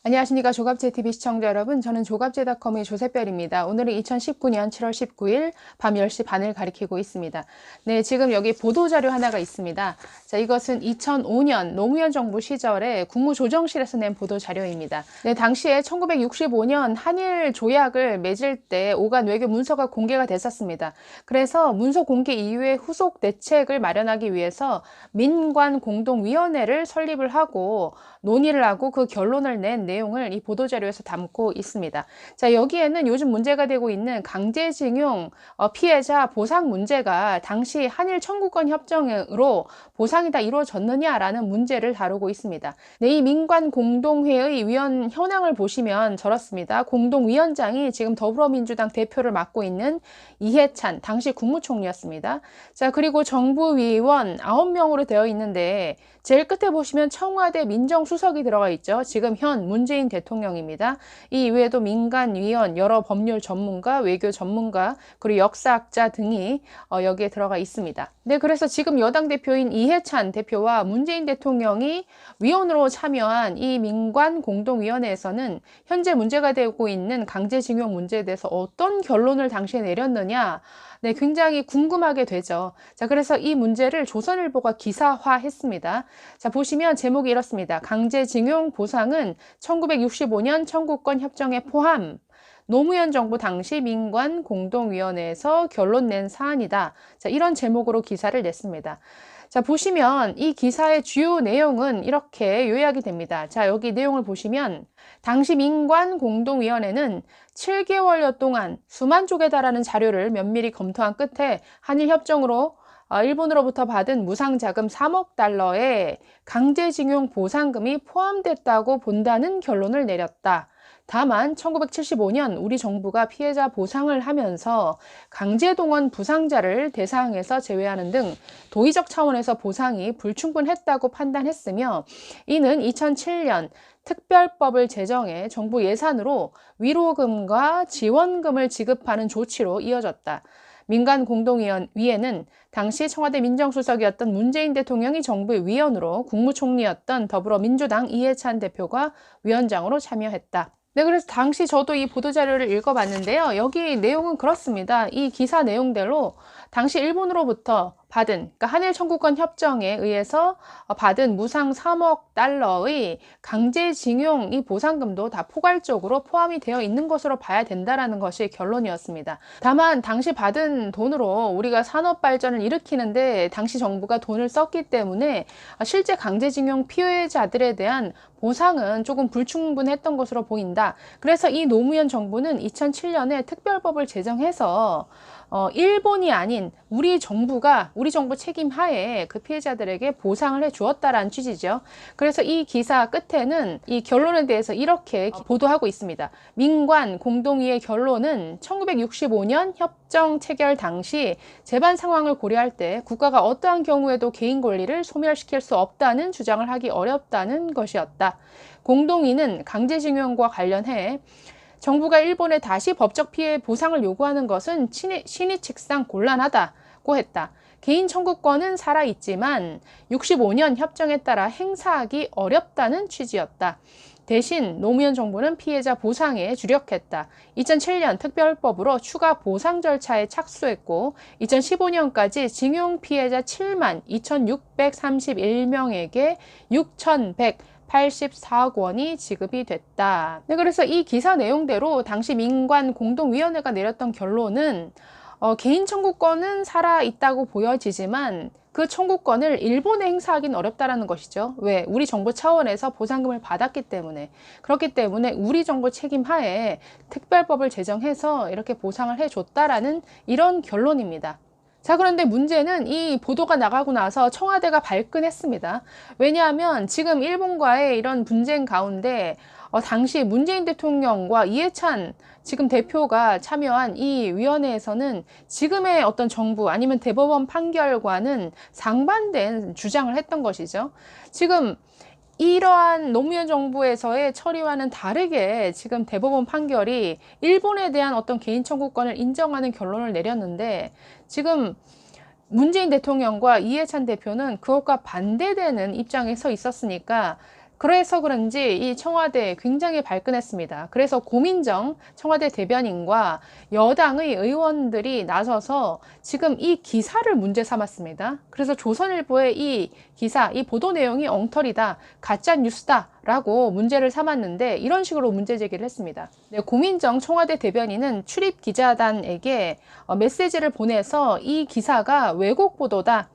안녕하십니까. 조갑제TV 시청자 여러분. 저는 조갑제닷컴의 조세별입니다. 오늘은 2019년 7월 19일 밤 10시 반을 가리키고 있습니다. 네, 지금 여기 보도자료 하나가 있습니다. 자, 이것은 2005년 노무현 정부 시절에 국무조정실에서 낸 보도자료입니다. 네, 당시에 1965년 한일 조약을 맺을 때 오간 외교 문서가 공개가 됐었습니다. 그래서 문서 공개 이후에 후속 대책을 마련하기 위해서 민관공동위원회를 설립을 하고 논의를 하고 그 결론을 낸 내용을 이 보도자료에서 담고 있습니다. 자, 여기에는 요즘 문제가 되고 있는 강제징용 피해자 보상 문제가 당시 한일 청구권 협정으로 보상이 다 이루어졌느냐라는 문제를 다루고 있습니다. 네, 이 민관공동회의 위원 현황을 보시면 저렇습니다. 공동위원장이 지금 더불어민주당 대표를 맡고 있는 이해찬 당시 국무총리였습니다. 자, 그리고 정부위원 9명으로 되어 있는데 제일 끝에 보시면 청와대 민정수석이 들어가 있죠. 지금 현 문재인 대통령입니다. 이 이외에도 민간위원, 여러 법률 전문가, 외교 전문가, 그리고 역사학자 등이 여기에 들어가 있습니다. 네, 그래서 지금 여당 대표인 이해찬 대표와 문재인 대통령이 위원으로 참여한 이 민관공동위원회에서는 현재 문제가 되고 있는 강제징용 문제에 대해서 어떤 결론을 당시에 내렸느냐, 네, 굉장히 궁금하게 되죠. 자, 그래서 이 문제를 조선일보가 기사화했습니다. 자, 보시면 제목이 이렇습니다. 강제징용 보상은 1965년 청구권 협정에 포함. 노무현 정부 당시 민관공동위원회에서 결론 낸 사안이다. 자, 이런 제목으로 기사를 냈습니다. 자, 보시면 이 기사의 주요 내용은 이렇게 요약이 됩니다. 자, 여기 내용을 보시면 당시 민관공동위원회는 7개월여 동안 수만 쪽에 달하는 자료를 면밀히 검토한 끝에 한일협정으로 일본으로부터 받은 무상자금 3억 달러에 강제징용 보상금이 포함됐다고 본다는 결론을 내렸다. 다만 1975년 우리 정부가 피해자 보상을 하면서 강제동원 부상자를 대상에서 제외하는 등 도의적 차원에서 보상이 불충분했다고 판단했으며 이는 2007년 특별법을 제정해 정부 예산으로 위로금과 지원금을 지급하는 조치로 이어졌다. 민간공동위원회는 당시 청와대 민정수석이었던 문재인 대통령이 정부의 위원으로 국무총리였던 더불어민주당 이해찬 대표가 위원장으로 참여했다. 네, 그래서 당시 저도 이 보도자료를 읽어봤는데요. 여기 내용은 그렇습니다. 이 기사 내용대로 당시 일본으로부터 받은, 그러니까 한일 청구권 협정에 의해서 받은 무상 3억 달러의 강제징용 이 보상금도 다 포괄적으로 포함이 되어 있는 것으로 봐야 된다라는 것이 결론이었습니다. 다만 당시 받은 돈으로 우리가 산업 발전을 일으키는데 당시 정부가 돈을 썼기 때문에 실제 강제징용 피해자들에 대한 보상은 조금 불충분했던 것으로 보인다. 그래서 이 노무현 정부는 2007년에 특별법을 제정해서 일본이 아닌 우리 정부 책임 하에 그 피해자들에게 보상을 해 주었다라는 취지죠. 그래서 이 기사 끝에는 이 결론에 대해서 이렇게 보도하고 있습니다. 민관 공동위의 결론은 1965년 협정 체결 당시 재반 상황을 고려할 때 국가가 어떠한 경우에도 개인 권리를 소멸시킬 수 없다는 주장을 하기 어렵다는 것이었다. 공동위는 강제징용과 관련해 정부가 일본에 다시 법적 피해 보상을 요구하는 것은 신의칙상 곤란하다고 했다. 개인 청구권은 살아있지만 65년 협정에 따라 행사하기 어렵다는 취지였다. 대신 노무현 정부는 피해자 보상에 주력했다. 2007년 특별법으로 추가 보상 절차에 착수했고 2015년까지 징용 피해자 7만 2,631명에게 6,184억 원이 지급이 됐다. 네, 그래서 이 기사 내용대로 당시 민관공동위원회가 내렸던 결론은 개인 청구권은 살아있다고 보여지지만 그 청구권을 일본에 행사하기는 어렵다라는 것이죠. 왜? 우리 정부 차원에서 보상금을 받았기 때문에. 그렇기 때문에 우리 정부 책임 하에 특별법을 제정해서 이렇게 보상을 해줬다라는 이런 결론입니다. 자, 그런데 문제는 이 보도가 나가고 나서 청와대가 발끈했습니다. 왜냐하면 지금 일본과의 이런 분쟁 가운데 당시 문재인 대통령과 이해찬 지금 대표가 참여한 이 위원회에서는 지금의 어떤 정부 아니면 대법원 판결과는 상반된 주장을 했던 것이죠. 지금 이러한 노무현 정부에서의 처리와는 다르게 지금 대법원 판결이 일본에 대한 어떤 개인 청구권을 인정하는 결론을 내렸는데 지금 문재인 대통령과 이해찬 대표는 그것과 반대되는 입장에 서 있었으니까 그래서 그런지 이 청와대에 굉장히 발끈했습니다. 그래서 고민정 청와대 대변인과 여당의 의원들이 나서서 지금 이 기사를 문제 삼았습니다. 그래서 조선일보의 이 기사, 이 보도 내용이 엉터리다, 가짜 뉴스다 라고 문제를 삼았는데 이런 식으로 문제 제기를 했습니다. 네, 고민정 청와대 대변인은 출입 기자단에게 메시지를 보내서 이 기사가 왜곡 보도다,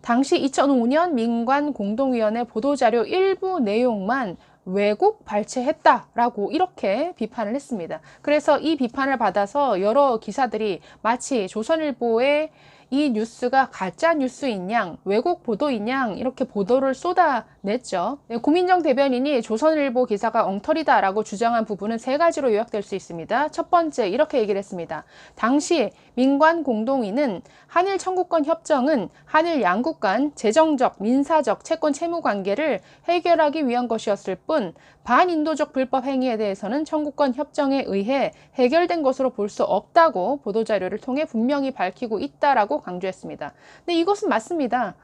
당시 2005년 민관공동위원회 보도자료 일부 내용만 왜곡 발췌했다라고 이렇게 비판을 했습니다. 그래서 이 비판을 받아서 여러 기사들이 마치 조선일보의 이 뉴스가 가짜 뉴스인 양, 왜곡 보도인 양 이렇게 보도를 쏟아냈죠. 네, 고민정 대변인이 조선일보 기사가 엉터리다라고 주장한 부분은 세 가지로 요약될 수 있습니다. 첫 번째, 이렇게 얘기를 했습니다. 당시 민관공동위는 한일 청구권 협정은 한일 양국 간 재정적, 민사적, 채권 채무 관계를 해결하기 위한 것이었을 뿐 반인도적 불법 행위에 대해서는 청구권 협정에 의해 해결된 것으로 볼 수 없다고 보도자료를 통해 분명히 밝히고 있다라고 강조했습니다. 근데 이것은 맞습니다.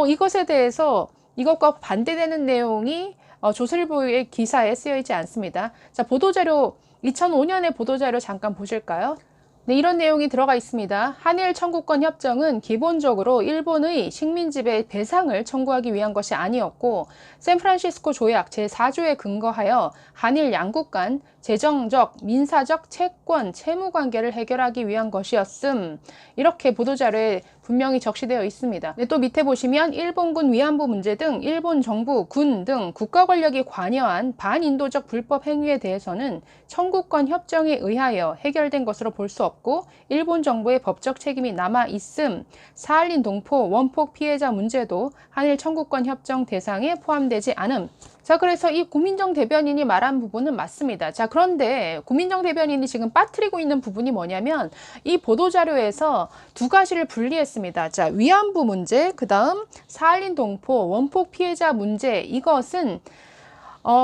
이것에 대해서 이것과 반대되는 내용이 조선일보의 기사에 쓰여 있지 않습니다. 자, 보도자료 2005년의 보도자료 잠깐 보실까요? 네, 이런 내용이 들어가 있습니다. 한일 청구권 협정은 기본적으로 일본의 식민지배 배상을 청구하기 위한 것이 아니었고 샌프란시스코 조약 제4조에 근거하여 한일 양국 간 재정적, 민사적, 채권, 채무 관계를 해결하기 위한 것이었음. 이렇게 보도자료에 분명히 적시되어 있습니다. 네, 또 밑에 보시면 일본군 위안부 문제 등 일본 정부, 군 등 국가 권력이 관여한 반인도적 불법 행위에 대해서는 청구권 협정에 의하여 해결된 것으로 볼 수 없고 일본 정부의 법적 책임이 남아 있음. 사할린 동포, 원폭 피해자 문제도 한일 청구권 협정 대상에 포함되지 않음. 자, 그래서 이 고민정 대변인이 말한 부분은 맞습니다. 자, 그런데 고민정 대변인이 지금 빠뜨리고 있는 부분이 뭐냐면 이 보도자료에서 두 가지를 분리했습니다. 자, 위안부 문제, 그 다음 사할린 동포, 원폭 피해자 문제, 이것은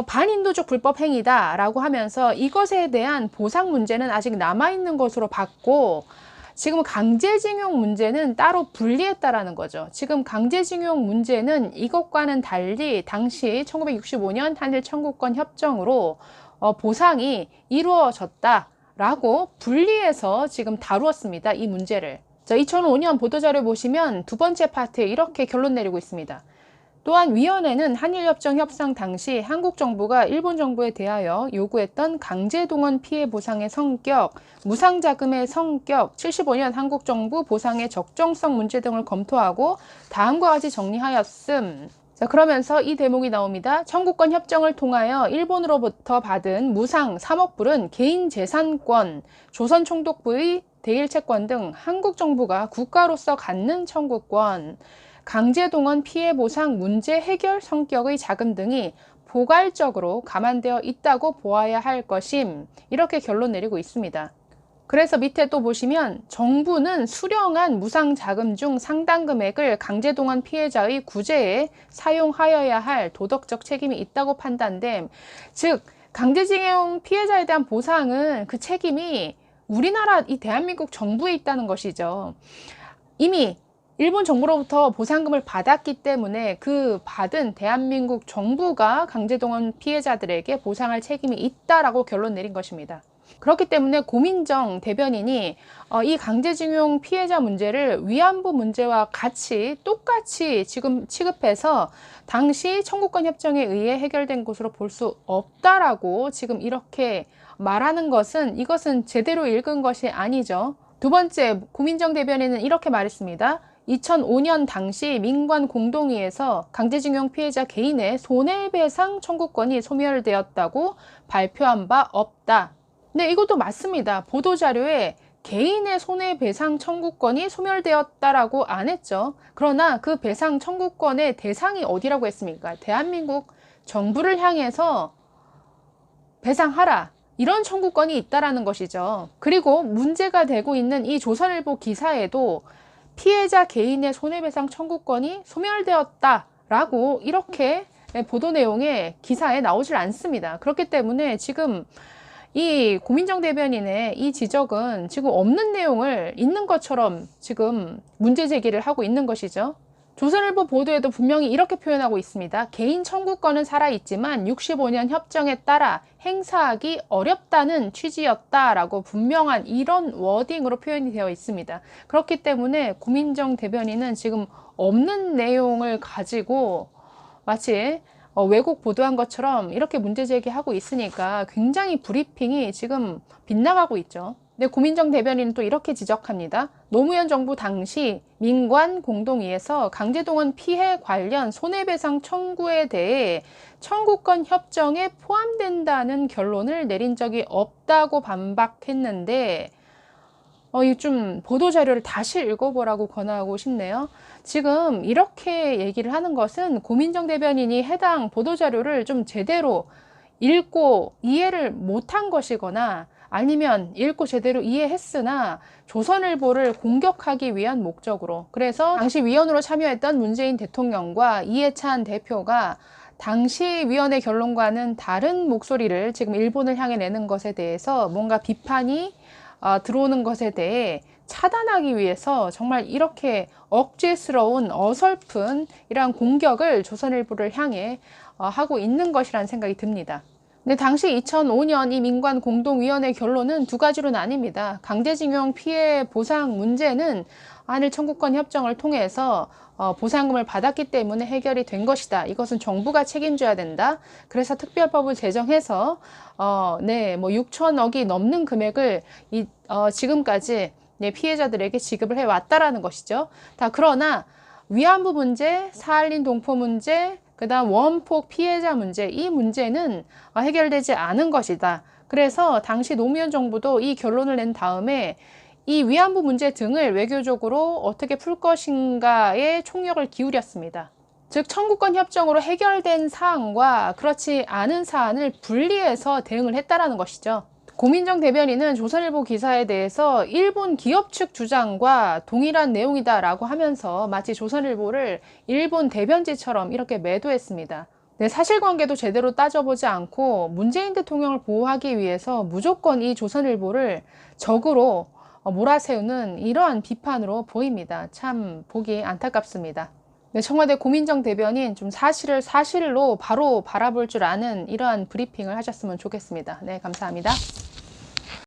반인도적 불법 행위다 라고 하면서 이것에 대한 보상 문제는 아직 남아있는 것으로 봤고 지금 강제징용 문제는 따로 분리했다라는 거죠. 지금 강제징용 문제는 이것과는 달리 당시 1965년 한일 청구권 협정으로 보상이 이루어졌다라고 분리해서 지금 다루었습니다. 이 문제를. 자, 2005년 보도자료 보시면 두 번째 파트에 이렇게 결론 내리고 있습니다. 또한 위원회는 한일협정 협상 당시 한국 정부가 일본 정부에 대하여 요구했던 강제동원 피해 보상의 성격, 무상자금의 성격, 75년 한국 정부 보상의 적정성 문제 등을 검토하고 다음과 같이 정리하였음. 자, 그러면서 이 대목이 나옵니다. 청구권 협정을 통하여 일본으로부터 받은 무상 3억 불은 개인 재산권, 조선총독부의 대일채권 등 한국 정부가 국가로서 갖는 청구권, 강제동원 피해 보상 문제 해결 성격의 자금 등이 포괄적으로 감안되어 있다고 보아야 할 것임. 이렇게 결론 내리고 있습니다. 그래서 밑에 또 보시면 정부는 수령한 무상 자금 중 상당 금액을 강제동원 피해자의 구제에 사용하여야 할 도덕적 책임이 있다고 판단됨. 즉 강제징용 피해자에 대한 보상은 그 책임이 우리나라 이 대한민국 정부에 있다는 것이죠. 이미 일본 정부로부터 보상금을 받았기 때문에 그 받은 대한민국 정부가 강제동원 피해자들에게 보상할 책임이 있다라고 결론 내린 것입니다. 그렇기 때문에 고민정 대변인이 이 강제징용 피해자 문제를 위안부 문제와 같이 똑같이 지금 취급해서 당시 청구권 협정에 의해 해결된 것으로 볼 수 없다라고 지금 이렇게 말하는 것은 이것은 제대로 읽은 것이 아니죠. 두 번째, 고민정 대변인은 이렇게 말했습니다. 2005년 당시 민관공동위에서 강제징용 피해자 개인의 손해배상 청구권이 소멸되었다고 발표한 바 없다. 네, 이것도 맞습니다. 보도자료에 개인의 손해배상 청구권이 소멸되었다라고 안 했죠. 그러나 그 배상 청구권의 대상이 어디라고 했습니까? 대한민국 정부를 향해서 배상하라. 이런 청구권이 있다라는 것이죠. 그리고 문제가 되고 있는 이 조선일보 기사에도 피해자 개인의 손해배상 청구권이 소멸되었다라고 이렇게 보도 내용에 기사에 나오질 않습니다. 그렇기 때문에 지금 이 고민정 대변인의 이 지적은 지금 없는 내용을 있는 것처럼 지금 문제 제기를 하고 있는 것이죠. 조선일보 보도에도 분명히 이렇게 표현하고 있습니다. 개인 청구권은 살아있지만 65년 협정에 따라 행사하기 어렵다는 취지였다라고 분명한 이런 워딩으로 표현이 되어 있습니다. 그렇기 때문에 고민정 대변인은 지금 없는 내용을 가지고 마치 왜곡 보도한 것처럼 이렇게 문제 제기하고 있으니까 굉장히 브리핑이 지금 빗나가고 있죠. 근데 고민정 대변인은 또 이렇게 지적합니다. 노무현 정부 당시 민관 공동위에서 강제동원 피해 관련 손해배상 청구에 대해 청구권 협정에 포함된다는 결론을 내린 적이 없다고 반박했는데 이 좀 보도자료를 다시 읽어보라고 권하고 싶네요. 지금 이렇게 얘기를 하는 것은 고민정 대변인이 해당 보도자료를 좀 제대로 읽고 이해를 못한 것이거나 아니면 읽고 제대로 이해했으나 조선일보를 공격하기 위한 목적으로, 그래서 당시 위원으로 참여했던 문재인 대통령과 이해찬 대표가 당시 위원회 결론과는 다른 목소리를 지금 일본을 향해 내는 것에 대해서 뭔가 비판이 들어오는 것에 대해 차단하기 위해서 정말 이렇게 억지스러운 어설픈 이러한 공격을 조선일보를 향해 하고 있는 것이라는 생각이 듭니다. 근데 당시 2005년 이 민관 공동위원회 결론은 두 가지로 나뉩니다. 강제징용 피해 보상 문제는 한일 청구권 협정을 통해서 보상금을 받았기 때문에 해결이 된 것이다. 이것은 정부가 책임져야 된다. 그래서 특별법을 제정해서 뭐 6천억이 넘는 금액을 지금까지 피해자들에게 지급을 해왔다라는 것이죠. 그러나 위안부 문제, 사할린 동포 문제, 그 다음 원폭 피해자 문제, 이 문제는 해결되지 않은 것이다. 그래서 당시 노무현 정부도 이 결론을 낸 다음에 이 위안부 문제 등을 외교적으로 어떻게 풀 것인가에 총력을 기울였습니다. 즉 청구권 협정으로 해결된 사안과 그렇지 않은 사안을 분리해서 대응을 했다라는 것이죠. 고민정 대변인은 조선일보 기사에 대해서 일본 기업 측 주장과 동일한 내용이다라고 하면서 마치 조선일보를 일본 대변지처럼 이렇게 매도했습니다. 사실관계도 제대로 따져보지 않고 문재인 대통령을 보호하기 위해서 무조건 이 조선일보를 적으로 몰아세우는 이러한 비판으로 보입니다. 참 보기 안타깝습니다. 청와대 고민정 대변인 좀 사실을 사실로 바로 바라볼 줄 아는 이러한 브리핑을 하셨으면 좋겠습니다. 네, 감사합니다.